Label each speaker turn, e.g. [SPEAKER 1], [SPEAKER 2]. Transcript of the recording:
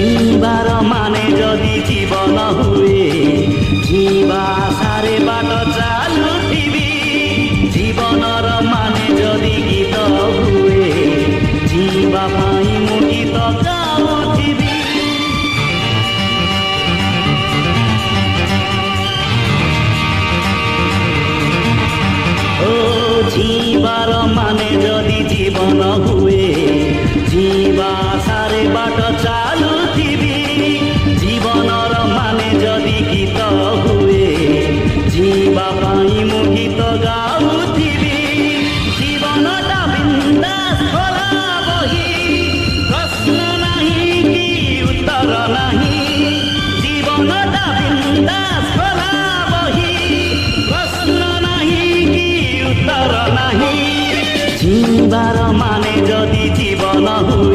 [SPEAKER 1] जीवार माने जदि जीवन हुए जीवा सारे बाट चालुथिबी जीवनर माने जदि गीत हुए जीवा पाई मु गीत गाउथिबी ओ जीवार माने जदि जीवन हुए जीवा सारे बाट चालुथिबी जीवनर माने जदि गीत हुए जीवा पाई मु गीत गाउथिबी जीवनटा बिंदास खोला बही प्रश्न नहीं कि उत्तर नहीं जीवनटा बिंदास खोला बही प्रश्न नहीं कि उत्तर नहीं जीवार माने जदि जीवन हुए